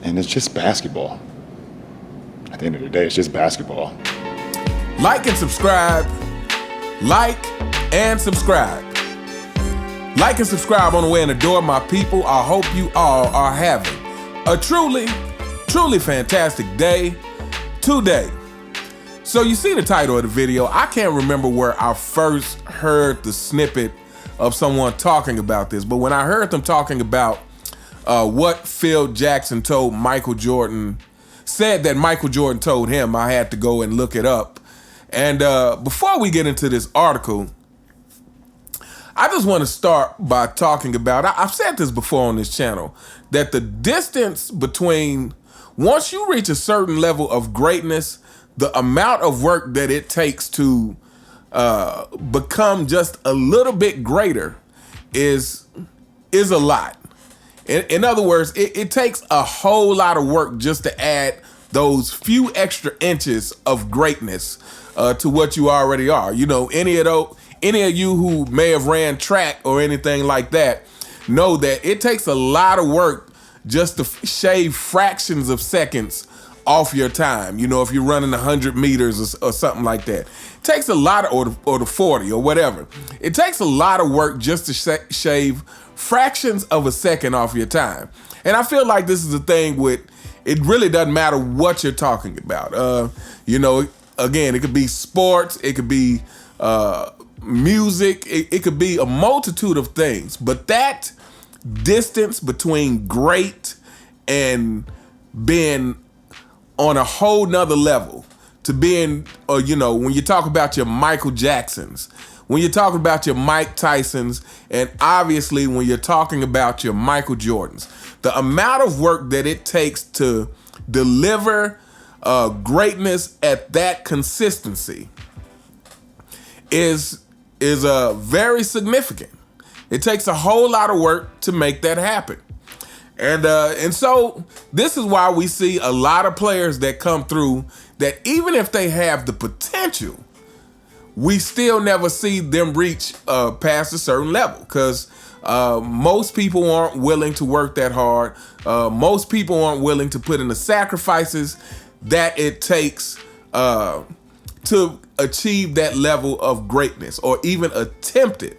And it's just basketball. At the end of the day, it's just basketball. Like and subscribe. Like and subscribe. Like and subscribe on the way in the door, my people. I hope you all are having a truly, truly fantastic day today. So you see the title of the video. I can't remember where I first heard the snippet of someone talking about this, but when I heard them talking about what Phil Jackson told Michael Jordan, said that Michael Jordan told him, I had to go and look it up. And before we get into this article, I just want to start by talking about, I've said this before on this channel, that the distance between, once you reach a certain level of greatness, the amount of work that it takes to become just a little bit greater is a lot. In other words, it takes a whole lot of work just to add those few extra inches of greatness to what you already are. You know, any of you who may have ran track or anything like that know that it takes a lot of work just to shave fractions of seconds off your time. You know, if you're running 100 meters or something like that, it takes a lot of, or the 40 or whatever. It takes a lot of work just to shave fractions of a second off your time. And I feel like this is a thing with, it really doesn't matter what you're talking about. You know, again, it could be sports, it could be music, it could be a multitude of things. But that distance between great and being on a whole nother level, to being, you know, when you talk about your Michael Jacksons, when you're talking about your Mike Tysons, and obviously when you're talking about your Michael Jordans, the amount of work that it takes to deliver greatness at that consistency is very significant. It takes a whole lot of work to make that happen. And so this is why we see a lot of players that come through that even if they have the potential, we still never see them reach past a certain level, because most people aren't willing to work that hard. Most people aren't willing to put in the sacrifices that it takes to achieve that level of greatness or even attempt it.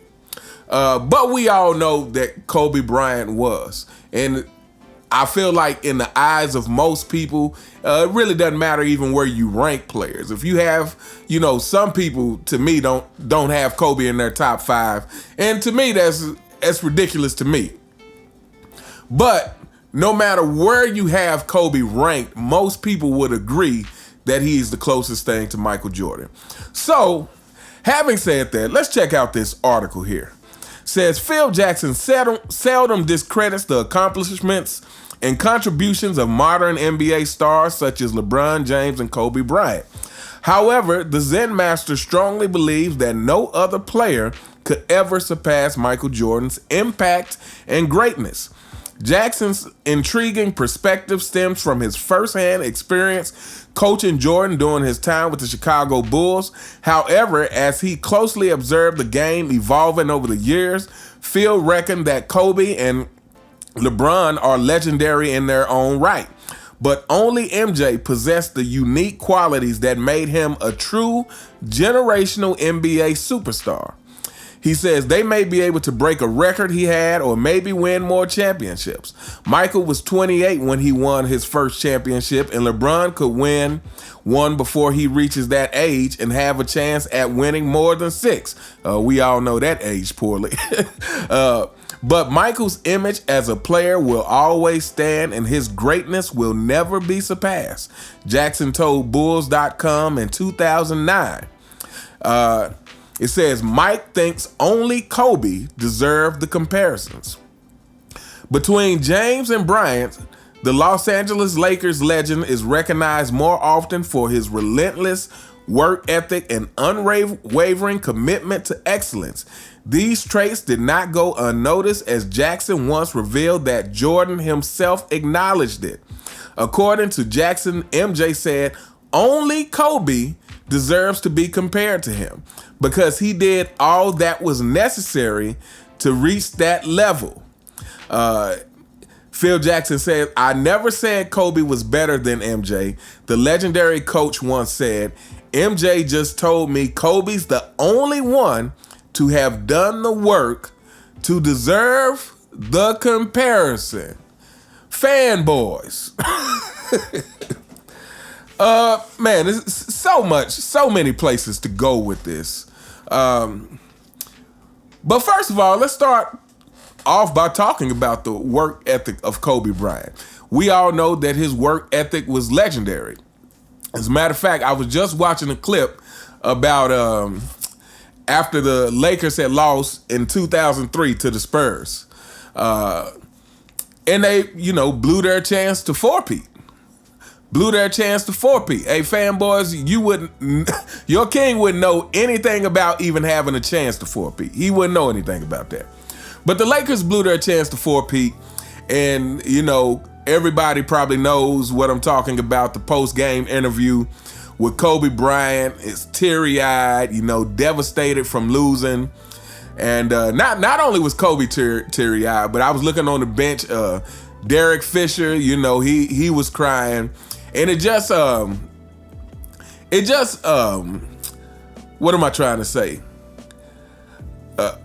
But we all know that Kobe Bryant was. And I feel like in the eyes of most people, it really doesn't matter even where you rank players. If you have, you know, some people, to me, don't have Kobe in their top 5. And to me, that's ridiculous to me. But no matter where you have Kobe ranked, most people would agree that he's the closest thing to Michael Jordan. So, having said that, let's check out this article here. Says Phil Jackson seldom discredits the accomplishments and contributions of modern NBA stars such as LeBron James and Kobe Bryant. However, the Zen Master strongly believes that no other player could ever surpass Michael Jordan's impact and greatness. Jackson's intriguing perspective stems from his firsthand experience coaching Jordan during his time with the Chicago Bulls. However, as he closely observed the game evolving over the years, Phil reckoned that Kobe and LeBron are legendary in their own right, but only MJ possessed the unique qualities that made him a true generational NBA superstar. He says they may be able to break a record he had or maybe win more championships. Michael was 28 when he won his first championship, and LeBron could win one before he reaches that age and have a chance at winning more than 6. We all know that age poorly. But Michael's image as a player will always stand, and his greatness will never be surpassed, Jackson told Bulls.com in 2009. It says, Mike thinks only Kobe deserved the comparisons. Between James and Bryant, the Los Angeles Lakers legend is recognized more often for his relentless work ethic and unwavering commitment to excellence. These traits did not go unnoticed, as Jackson once revealed that Jordan himself acknowledged it. According to Jackson, MJ said, only Kobe deserves to be compared to him because he did all that was necessary to reach that level. Phil Jackson said, "I never said Kobe was better than MJ. The legendary coach once said, MJ just told me Kobe's the only one to have done the work to deserve the comparison." Fanboys. Man, there's so many places to go with this. But first of all, let's start off by talking about the work ethic of Kobe Bryant. We all know that his work ethic was legendary. As a matter of fact, I was just watching a clip about after the Lakers had lost in 2003 to the Spurs. And they, blew their chance to four-peat. Hey, fanboys, your king wouldn't know anything about even having a chance to four-peat. He wouldn't know anything about that. But the Lakers blew their chance to four-peat, and, everybody probably knows what I'm talking about, the post-game interview with Kobe Bryant. Is teary-eyed, devastated from losing. And not only was Kobe teary-eyed, but I was looking on the bench, Derek Fisher, he was crying. And it just what am I trying to say?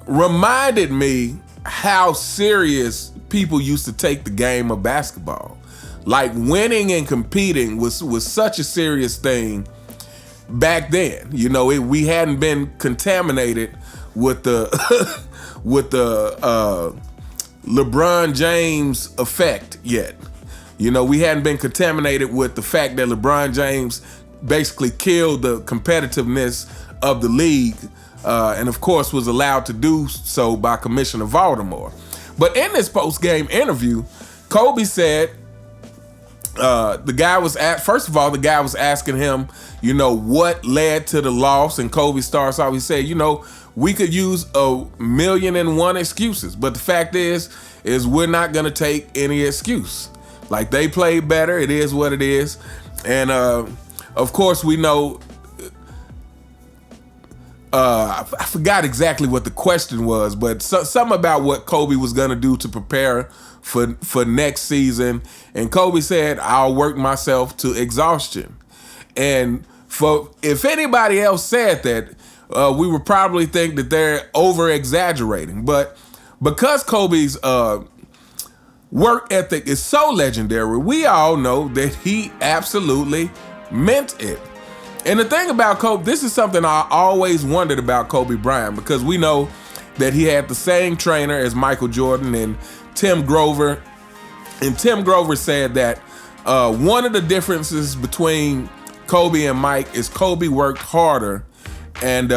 Reminded me how serious people used to take the game of basketball. Like winning and competing was such a serious thing back then. We hadn't been contaminated with the LeBron James effect yet. We hadn't been contaminated with the fact that LeBron James basically killed the competitiveness of the league, and of course was allowed to do so by Commissioner Baltimore. But in this post-game interview, Kobe said the guy was asking him, what led to the loss, and Kobe starts off, he said, we could use 1,000,001 excuses, but the fact is we're not gonna take any excuse. Like, they played better, it is what it is. And of course we know, I forgot exactly what the question was, but something about what Kobe was gonna do to prepare for next season. And Kobe said, "I'll work myself to exhaustion." And if anybody else said that, we would probably think that they're over-exaggerating. But because Kobe's work ethic is so legendary, we all know that he absolutely meant it. And the thing about Kobe, this is something I always wondered about Kobe Bryant, because we know that he had the same trainer as Michael Jordan and Tim Grover. And Tim Grover said that one of the differences between Kobe and Mike is Kobe worked harder and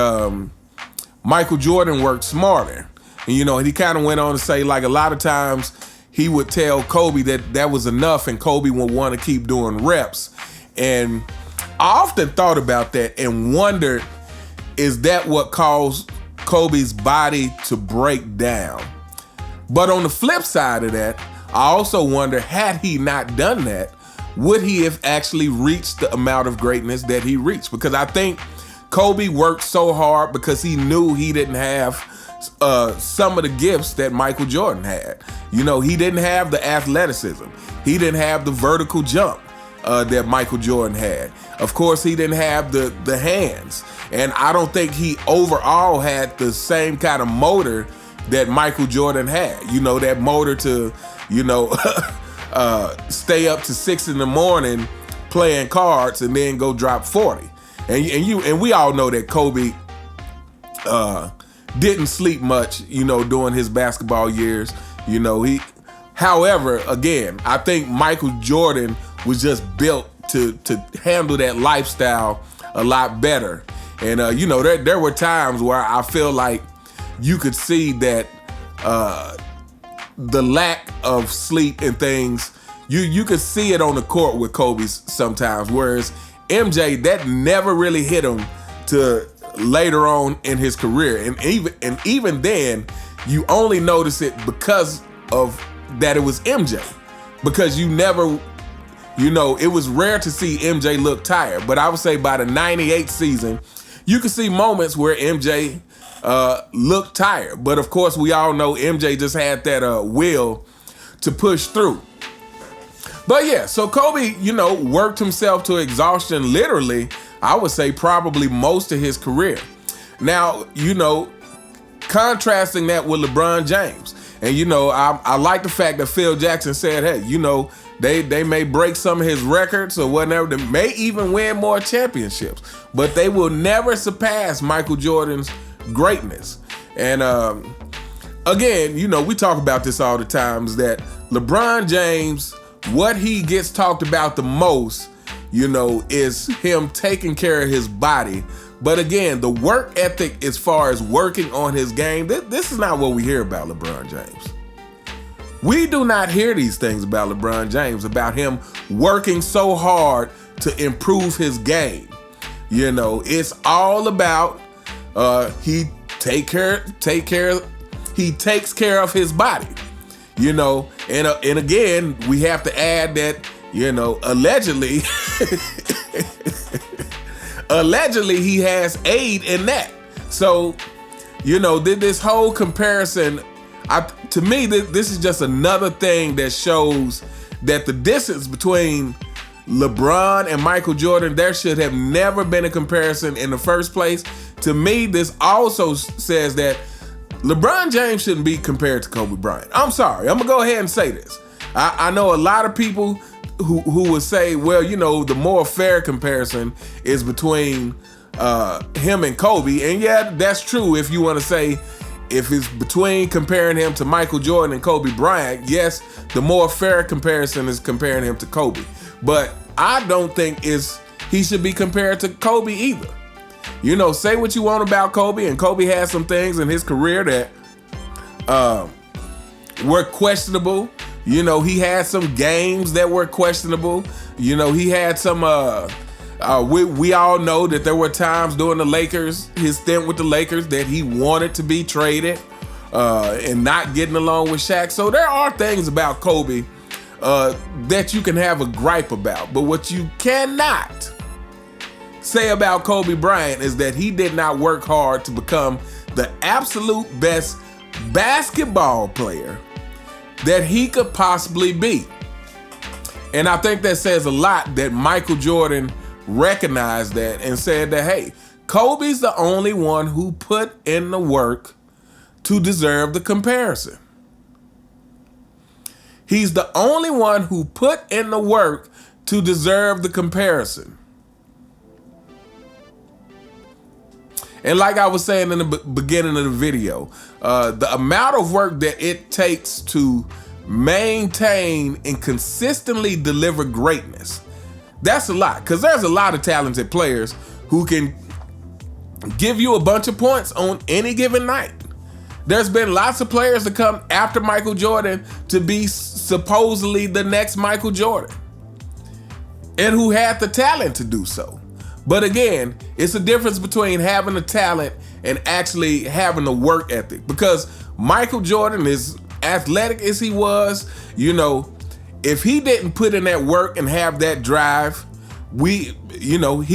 Michael Jordan worked smarter. And he kind of went on to say, like, a lot of times he would tell Kobe that was enough, and Kobe would want to keep doing reps. And I often thought about that and wondered, is that what caused Kobe's body to break down? But on the flip side of that, I also wonder, had he not done that, would he have actually reached the amount of greatness that he reached? Because I think Kobe worked so hard because he knew he didn't have some of the gifts that Michael Jordan had. He didn't have the athleticism. He didn't have the vertical jump that Michael Jordan had. Of course, he didn't have the hands. And I don't think he overall had the same kind of motor that Michael Jordan had. That motor to, stay up to 6 a.m. playing cards and then go drop 40. And we all know that Kobe didn't sleep much, during his basketball years. However, again, I think Michael Jordan was just built to handle that lifestyle a lot better. And there were times where I feel like you could see that the lack of sleep and things, you could see it on the court with Kobe sometimes, whereas MJ, that never really hit him to later on in his career. And even then, you only notice it because of that it was MJ. Because you never, it was rare to see MJ look tired. But I would say by the 98 season, you could see moments where MJ looked tired. But of course, we all know MJ just had that will to push through. But yeah, so Kobe, worked himself to exhaustion, literally, I would say probably most of his career. Now, contrasting that with LeBron James. And, I like the fact that Phil Jackson said, hey, they may break some of his records or whatever. They may even win more championships, but they will never surpass Michael Jordan's greatness. And again, we talk about this all the time, is that LeBron James, what he gets talked about the most, is him taking care of his body. But again, the work ethic as far as working on his game, this is not what we hear about LeBron James. We do not hear these things about LeBron James, about him working so hard to improve his game. It's all about he takes care of his body. And again, we have to add that, allegedly, allegedly he has aid in that. So, this whole comparison, to me, this is just another thing that shows that the distance between LeBron and Michael Jordan, there should have never been a comparison in the first place. To me, this also says that LeBron James shouldn't be compared to Kobe Bryant. I'm sorry. I'm going to go ahead and say this. I know a lot of people who would say, well, the more fair comparison is between him and Kobe. And yeah, that's true if you want to say, if it's between comparing him to Michael Jordan and Kobe Bryant, yes, the more fair comparison is comparing him to Kobe. But I don't think he should be compared to Kobe either. Say what you want about Kobe, and Kobe had some things in his career that were questionable. He had some games that were questionable. He had some, we all know that there were times during his stint with the Lakers, that he wanted to be traded and not getting along with Shaq. So there are things about Kobe that you can have a gripe about. But what you cannot say about Kobe Bryant is that he did not work hard to become the absolute best basketball player that he could possibly be. And I think that says a lot that Michael Jordan recognized that and said that, hey, Kobe's the only one who put in the work to deserve the comparison. He's the only one who put in the work to deserve the comparison. And like I was saying in the beginning of the video, the amount of work that it takes to maintain and consistently deliver greatness, that's a lot. Because there's a lot of talented players who can give you a bunch of points on any given night. There's been lots of players to come after Michael Jordan to be supposedly the next Michael Jordan, and who had the talent to do so. But again, it's a difference between having the talent and actually having the work ethic. Because Michael Jordan, is athletic as he was, if he didn't put in that work and have that drive, he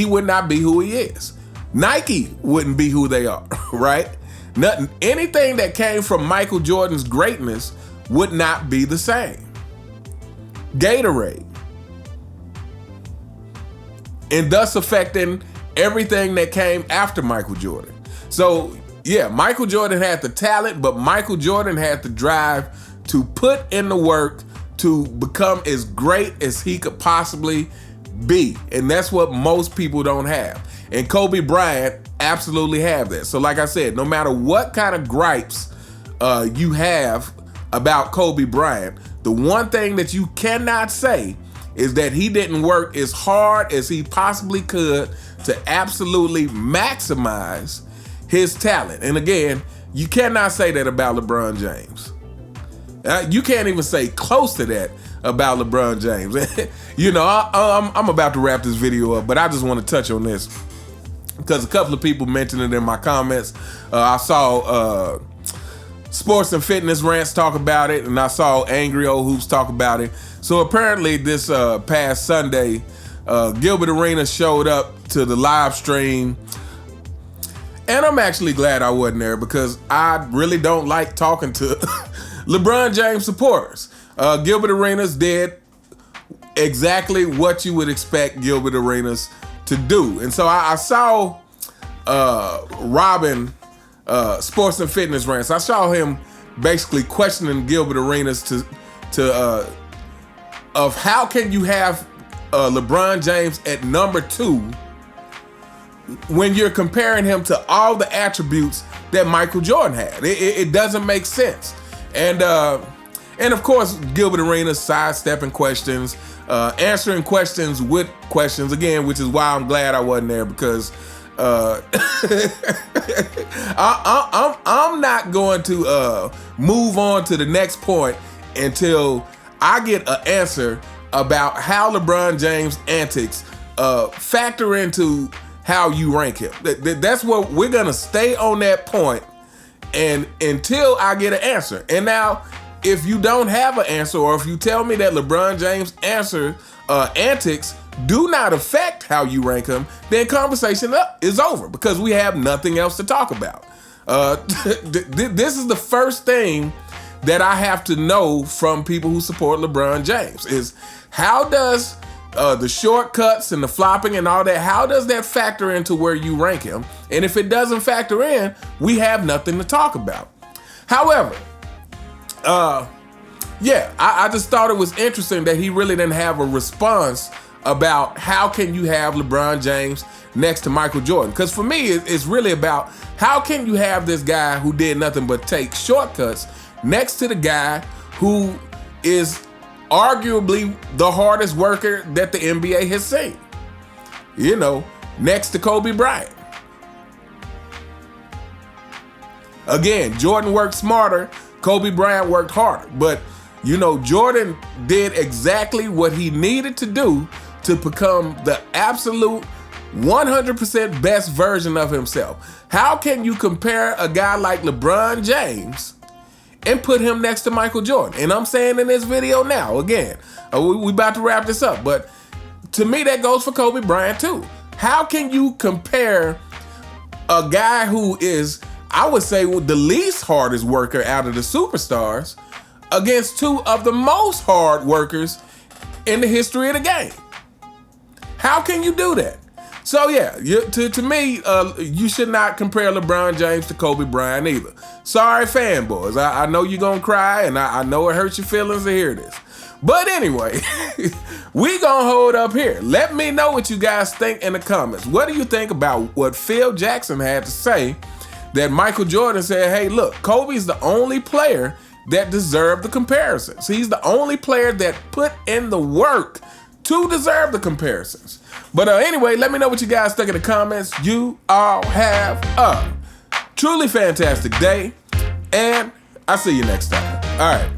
would not be who he is. Nike wouldn't be who they are, right? Anything that came from Michael Jordan's greatness would not be the same. Gatorade. And thus affecting everything that came after Michael Jordan. So, yeah, Michael Jordan had the talent, but Michael Jordan had the drive to put in the work to become as great as he could possibly be. And that's what most people don't have. And Kobe Bryant absolutely have that. So like I said, no matter what kind of gripes you have about Kobe Bryant, the one thing that you cannot say is that he didn't work as hard as he possibly could to absolutely maximize his talent. And again, you cannot say that about LeBron James. You can't even say close to that about LeBron James. I'm about to wrap this video up, but I just want to touch on this because a couple of people mentioned it in my comments. I saw Sports and Fitness Rants talk about it, and I saw Angry Old Hoops talk about it. So apparently this past Sunday, Gilbert Arenas showed up to the live stream, and I'm actually glad I wasn't there because I really don't like talking to LeBron James supporters. Gilbert Arenas did exactly what you would expect Gilbert Arenas to do. And so I saw Robin, Sports and Fitness Rants. I saw him basically questioning Gilbert Arenas of how can you have LeBron James at number 2 when you're comparing him to all the attributes that Michael Jordan had. It doesn't make sense. And of course, Gilbert Arenas sidestepping questions, answering questions with questions again, which is why I'm glad I wasn't there, because I'm not going to move on to the next point until I get an answer about how LeBron James' antics factor into how you rank him. That's what we're gonna stay on that point, and until I get an answer. And now, if you don't have an answer, or if you tell me that LeBron James' antics do not affect how you rank him, then conversation is over, because we have nothing else to talk about. This is the first thing that I have to know from people who support LeBron James is how does the shortcuts and the flopping and all that, how does that factor into where you rank him? And if it doesn't factor in, we have nothing to talk about. However, I just thought it was interesting that he really didn't have a response about how can you have LeBron James next to Michael Jordan. Because for me, it's really about how can you have this guy who did nothing but take shortcuts next to the guy who is arguably the hardest worker that the NBA has seen. You know, next to Kobe Bryant. Again, Jordan worked smarter, Kobe Bryant worked harder. But, you know, Jordan did exactly what he needed to do to become the absolute 100% best version of himself. How can you compare a guy like LeBron James and put him next to Michael Jordan? And I'm saying in this video now, again, we about to wrap this up, but to me that goes for Kobe Bryant too. How can you compare a guy who is, I would say, the least hardest worker out of the superstars against two of the most hard workers in the history of the game? How can you do that? So yeah, to me, you should not compare LeBron James to Kobe Bryant either. Sorry, fanboys. I know you're gonna cry, and I know it hurts your feelings to hear this. But anyway, we gonna hold up here. Let me know what you guys think in the comments. What do you think about what Phil Jackson had to say, that Michael Jordan said, hey, look, Kobe's the only player that deserved the comparisons. He's the only player that put in the work to deserve the comparisons. But anyway, let me know what you guys think in the comments. You all have a truly fantastic day, and I'll see you next time. All right.